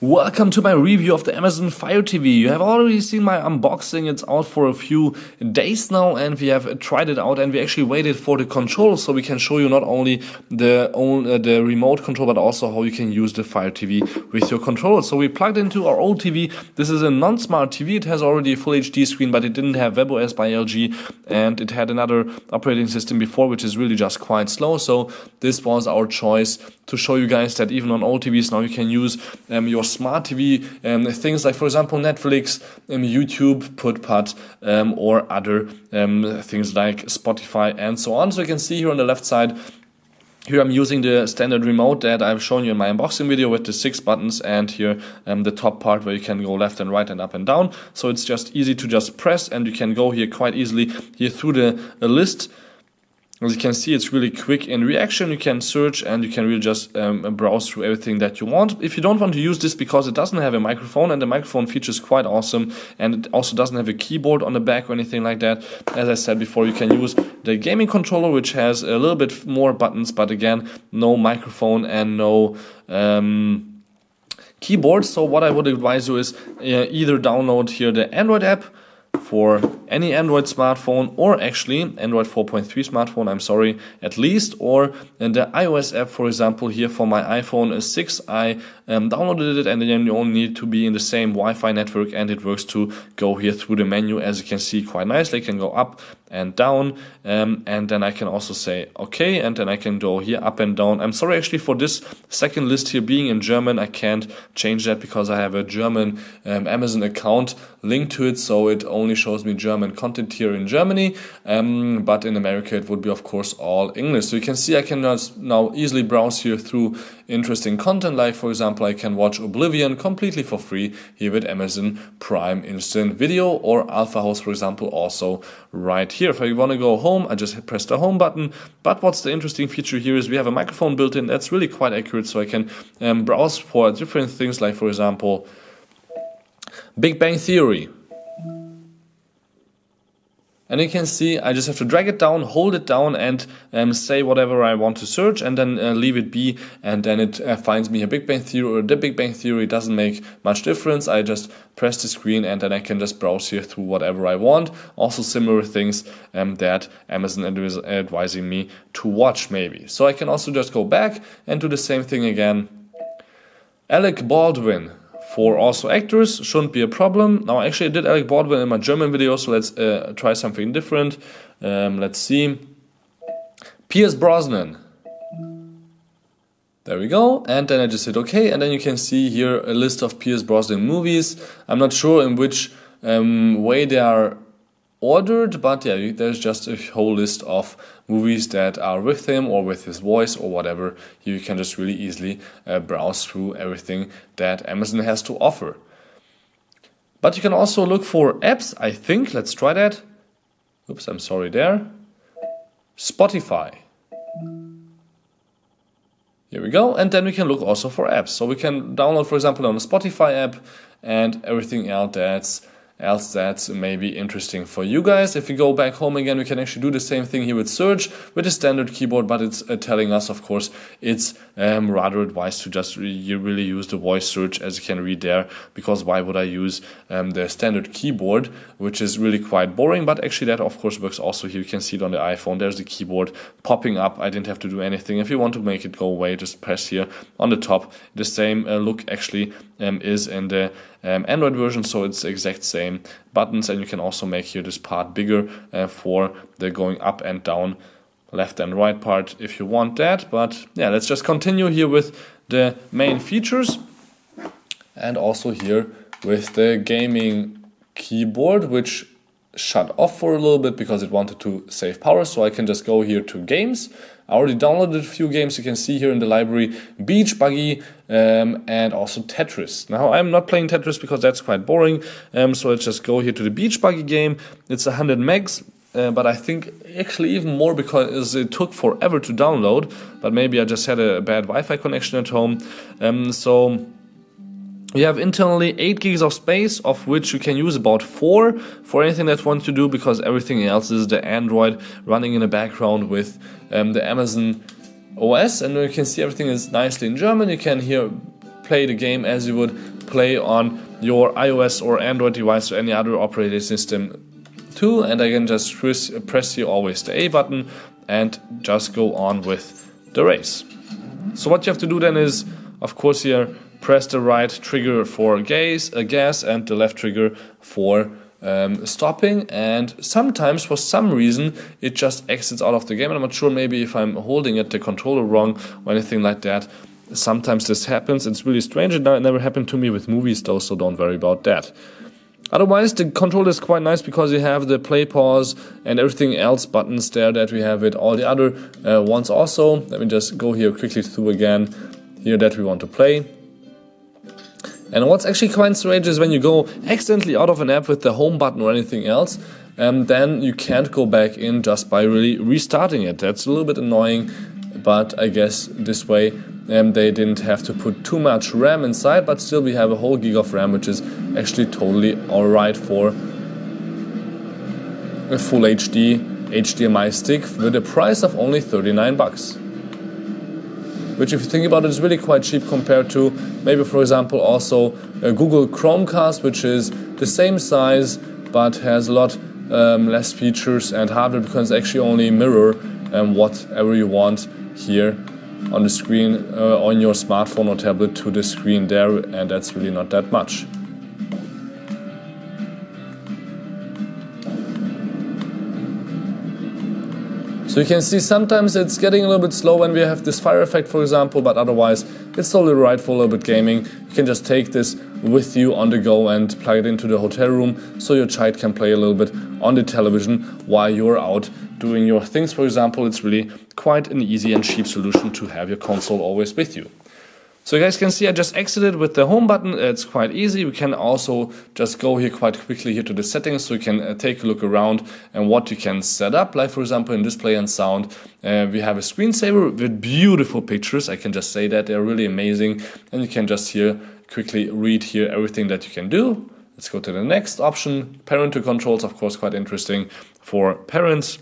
Welcome to my review of the Amazon Fire TV. You have already seen my unboxing. It's out for a few days now and we have tried it out and we actually waited for the control so we can show you not only the remote control but also how you can use the Fire TV with your controller. So we plugged into our old TV. This is a non-smart TV. It has already a full HD screen but it didn't have WebOS by LG and it had another operating system before which is really just quite slow. So this was our choice to show you guys that even on old TVs now you can use your smart TV, things like for example Netflix, YouTube, PutPut, or other things like Spotify and so on. So you can see here on the left side, here I'm using the standard remote that I've shown you in my unboxing video with the 6 buttons and here the top part where you can go left and right and up and down. So it's just easy to just press and you can go here quite easily here through the list. As you can see, it's really quick in reaction. You can search and you can really just browse through everything that you want. If you don't want to use this because it doesn't have a microphone, and the microphone feature is quite awesome, and it also doesn't have a keyboard on the back or anything like that. As I said before, you can use the gaming controller, which has a little bit more buttons, but again, no microphone and no keyboard. So what I would advise you is either download here the Android app for any Android smartphone, or actually Android 4.3 smartphone, I'm sorry, at least, or the iOS app, for example, here for my iPhone 6, I downloaded it, and then you only need to be in the same Wi-Fi network, and it works to go here through the menu, as you can see, quite nicely. I can go up and down, and then I can also say okay, and then I can go here up and down. I'm sorry actually for this second list here being in German, I can't change that because I have a German Amazon account linked to it, so it only shows me German content here in Germany, but in America it would be of course all English. So you can see I can just now easily browse here through interesting content, like for example I can watch Oblivion completely for free here with Amazon Prime Instant Video, or Alpha House for example also right here. If I want to go home, I just press the home button. But what's the interesting feature here is we have a microphone built in that's really quite accurate, so I can browse for different things, like for example Big Bang Theory. And you can see I just have to drag it down, hold it down, and say whatever I want to search, and then leave it be, and then it finds me a Big Bang Theory or the Big Bang Theory. It doesn't make much difference. I just press the screen and then I can just browse here through whatever I want. Also similar things that Amazon is advising me to watch maybe. So I can also just go back and do the same thing again. Alec Baldwin. For also actors, shouldn't be a problem. Now actually I did Alec Baldwin in my German video, so let's try something different. Let's see. Pierce Brosnan. There we go, and then I just hit OK, and then you can see here a list of Pierce Brosnan movies. I'm not sure in which way they are ordered, but yeah, there's just a whole list of movies that are with him or with his voice or whatever. You can just really easily browse through everything that Amazon has to offer. But you can also look for apps, I think. Let's try that. Oops, I'm sorry there. Spotify. Here we go, and then we can look also for apps. So we can download, for example, on the Spotify app and everything else that's maybe interesting for you guys. If we go back home again, we can actually do the same thing here with search with the standard keyboard, but it's telling us, of course, it's rather advised to just really use the voice search, as you can read there, because why would I use the standard keyboard, which is really quite boring. But actually that of course works also here. You can see it on the iPhone. There's the keyboard popping up. I didn't have to do anything. If you want to make it go away, just press here on the top. The same look actually is in the Android version, so it's the exact same buttons, and you can also make here this part bigger for the going up and down, left and right part if you want that. But yeah, let's just continue here with the main features, and also here with the gaming keyboard, which shut off for a little bit because it wanted to save power. So I can just go here to games. I already downloaded a few games. You can see here in the library Beach Buggy and also Tetris. Now I'm not playing Tetris because that's quite boring, so let's just go here to the Beach Buggy game. It's 100 megs, but I think actually even more because it took forever to download, but maybe I just had a bad Wi-Fi connection at home. So you have internally 8 gigs of space, of which you can use about 4 for anything that you want to do, because everything else is the Android running in the background with the Amazon OS. And you can see everything is nicely in German. You can here play the game as you would play on your iOS or Android device or any other operating system too. And I can just press here always the A button and just go on with the race. So what you have to do then is, of course, here press the right trigger for gas and the left trigger for stopping, and sometimes for some reason it just exits out of the game. And I'm not sure, maybe if I'm holding the controller wrong or anything like that. Sometimes this happens. It's really strange. It never happened to me with movies though, so don't worry about that. Otherwise, the controller is quite nice because you have the play, pause, and everything else buttons there that we have with all the other ones also. Let me just go here quickly through again, here that we want to play. And what's actually quite strange is when you go accidentally out of an app with the home button or anything else, then you can't go back in just by really restarting it. That's a little bit annoying, but I guess this way they didn't have to put too much RAM inside, but still we have a whole gig of RAM, which is actually totally alright for a full HD HDMI stick with a price of only 39 bucks. Which, if you think about it, is really quite cheap compared to maybe, for example, also a Google Chromecast, which is the same size but has a lot less features and hardware, because it's actually only mirror whatever you want here on the screen on your smartphone or tablet to the screen there, and that's really not that much. So you can see sometimes it's getting a little bit slow when we have this fire effect, for example, but otherwise it's totally right for a little bit gaming. You can just take this with you on the go and plug it into the hotel room so your child can play a little bit on the television while you're out doing your things, for example. It's really quite an easy and cheap solution to have your console always with you. So you guys can see I just exited with the home button. It's quite easy. We can also just go here quite quickly here to the settings, so you can take a look around and what you can set up. Like, for example, in display and sound, we have a screensaver with beautiful pictures. I can just say that they're really amazing, and you can just here quickly read here everything that you can do. Let's go to the next option. Parental controls, of course, quite interesting for parents.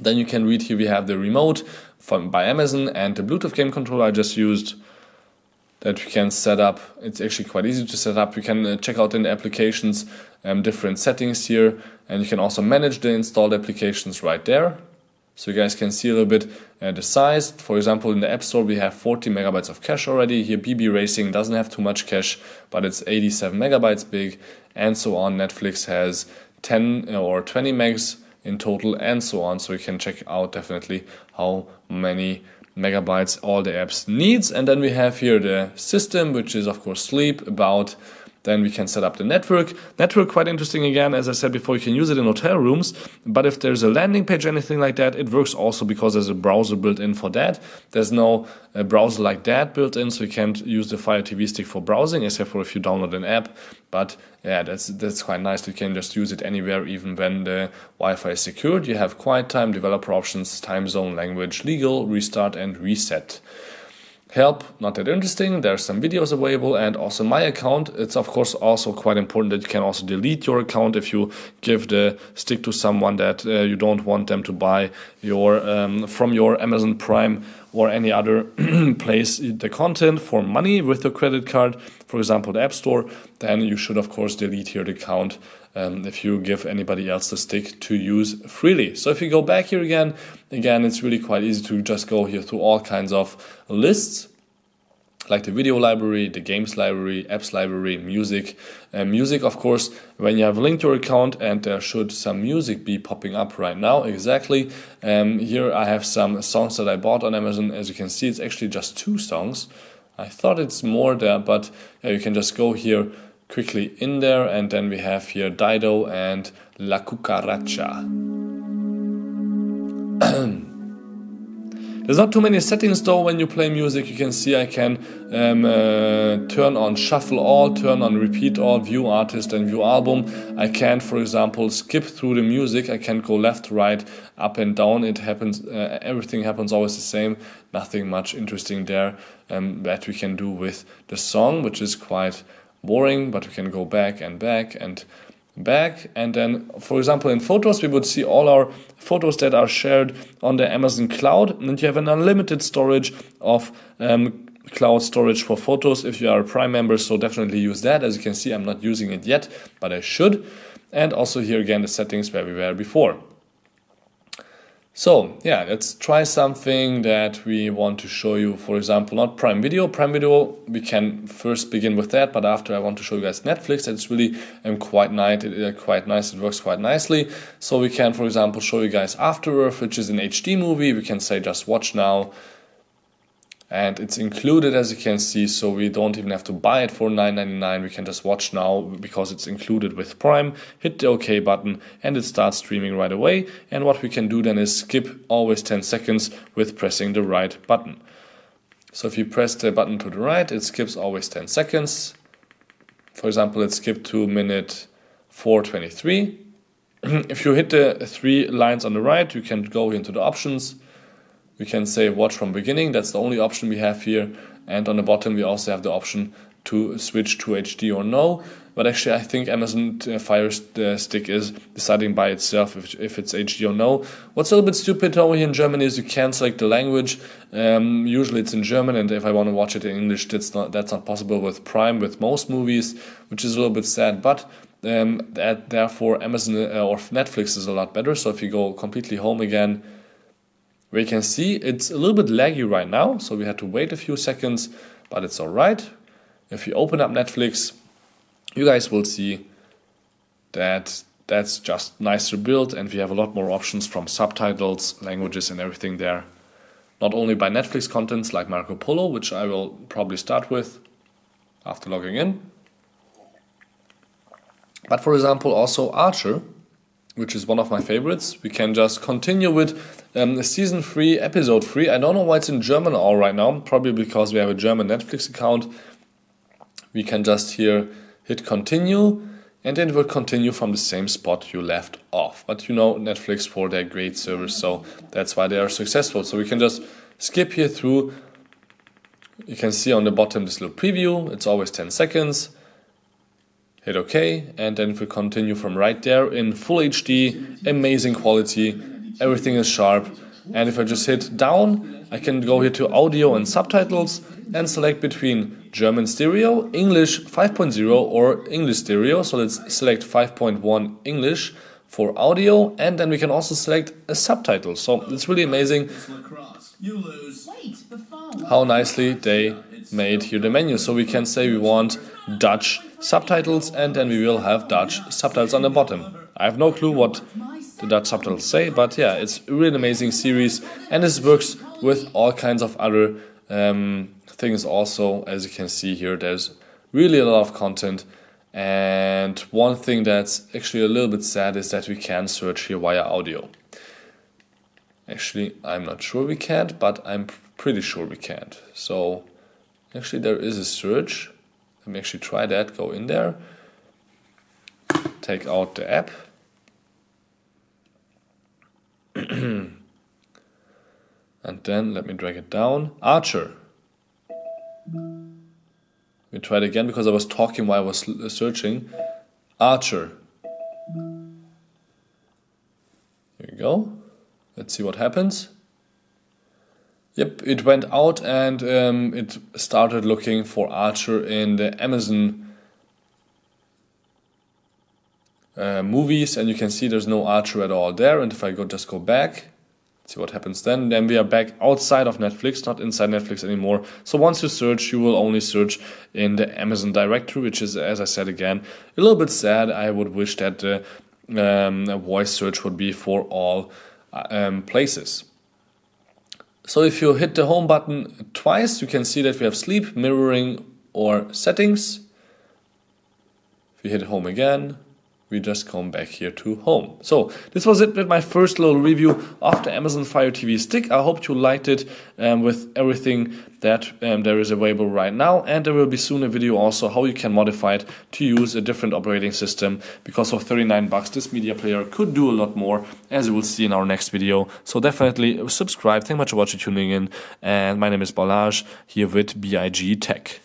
Then you can read here, we have the remote by Amazon and the Bluetooth game controller I just used that we can set up. It's actually quite easy to set up. You can check out in the applications different settings here, and you can also manage the installed applications right there. So you guys can see a little bit the size. For example, in the App Store we have 40 megabytes of cache already. Here BB Racing doesn't have too much cache, but it's 87 megabytes big, and so on. Netflix has 10 or 20 megs in total, and so on. So you can check out definitely how many megabytes all the apps needs. And then we have here the system, which is of course sleep, about. Then we can set up the network. Network, quite interesting again, as I said before, you can use it in hotel rooms, but if there's a landing page or anything like that, it works also because there's a browser built in for that. There's no browser like that built in, so you can't use the Fire TV stick for browsing, except for if you download an app. But yeah, that's quite nice. You can just use it anywhere, even when the Wi-Fi is secured. You have quiet time, developer options, time zone, language, legal, restart and reset. Help, not that interesting. There's some videos available, and also my account. It's of course also quite important that you can also delete your account if you give the stick to someone that you don't want them to buy your from your Amazon Prime or any other place the content for money with your credit card, for example the App Store. Then you should of course delete your account if you give anybody else the stick to use freely. So if you go back here again, it's really quite easy to just go here through all kinds of lists, like the video library, the games library, apps library, music. Music, of course, when you have linked your account, and there should some music be popping up right now, exactly. Here I have some songs that I bought on Amazon. As you can see, it's actually just 2 songs. I thought it's more there, but yeah, you can just go here quickly in there, and then we have here Dido and La Cucaracha. There's not too many settings though when you play music. You can see I can turn on shuffle all, turn on repeat all, view artist and view album. I can, for example, skip through the music. I can go left, right, up and down. It happens, everything happens always the same. Nothing much interesting there that we can do with the song, which is quite boring, but we can go back and back and back. And then, for example, in photos we would see all our photos that are shared on the Amazon cloud, and you have an unlimited storage of cloud storage for photos if you are a Prime member, so definitely use that. As you can see, I'm not using it yet, but I should. And also here again the settings where we were before. So yeah, let's try something that we want to show you. For example, not Prime Video. Prime Video, we can first begin with that, but after I want to show you guys Netflix. It's really quite nice. It works quite nicely. So we can, for example, show you guys After Earth, which is an HD movie. We can say just watch now. And it's included, as you can see, so we don't even have to buy it for $9.99. We can just watch now because it's included with Prime. Hit the OK button and it starts streaming right away. And what we can do then is skip always 10 seconds with pressing the right button. So if you press the button to the right, it skips always 10 seconds. For example, let's skip to minute 4:23. If you hit the 3 lines on the right, you can go into the options. We can say watch from beginning, that's the only option we have here. And on the bottom we also have the option to switch to HD or no. But actually I think Amazon Fire Stick is deciding by itself if it's HD or no. What's a little bit stupid over here in Germany is you can't select the language. Usually it's in German, and if I want to watch it in English, that's not possible with Prime, with most movies, which is a little bit sad. But therefore Amazon or Netflix is a lot better. So if you go completely home again, we can see it's a little bit laggy right now, so we had to wait a few seconds, but it's alright. If you open up Netflix, you guys will see that that's just nicer built, and we have a lot more options from subtitles, languages and everything there. Not only by Netflix contents like Marco Polo, which I will probably start with after logging in, but for example also Archer, which is one of my favorites. We can just continue with season 3, episode 3. I don't know why it's in German all right now, probably because we have a German Netflix account. We can just here hit continue, and then it will continue from the same spot you left off. But you know, Netflix, for their great service, so that's why they are successful. So we can just skip here through. You can see on the bottom this little preview, it's always 10 seconds. Hit OK, and then we continue from right there in full HD, amazing quality, everything is sharp. And if I just hit down, I can go here to audio and subtitles and select between German stereo, English 5.0 or English stereo. So let's select 5.1 English for audio, and then we can also select a subtitle. So it's really amazing how nicely they made here the menu. So we can say we want Dutch subtitles, and then we will have Dutch subtitles on the bottom. I have no clue what the Dutch subtitles say, but yeah, it's a really amazing series, and this works with all kinds of other things also. As you can see here, there's really a lot of content, and one thing that's actually a little bit sad is that we can search here via audio. Actually, I'm not sure we can't, but I'm pretty sure we can't. So actually there is a search. Let me actually try that, go in there, take out the app, and then let me drag it down, Archer. We try it again because I was talking while I was searching, Archer. Here we go, let's see what happens. Yep, it went out and it started looking for Archer in the Amazon movies, and you can see there's no Archer at all there. And if I just go back, see what happens then. Then we are back outside of Netflix, not inside Netflix anymore. So once you search, you will only search in the Amazon directory, which is, as I said again, a little bit sad. I would wish that the voice search would be for all places. So if you hit the home button twice, you can see that we have sleep, mirroring, or settings. If you hit home again, we just come back here to home. So this was it with my first little review of the Amazon Fire TV Stick. I hope you liked it with everything that there is available right now. And there will be soon a video also how you can modify it to use a different operating system. Because for $39, this media player could do a lot more, as you will see in our next video. So definitely subscribe. Thank you much for watching, tuning in. And my name is Balazs, here with BIG Tech.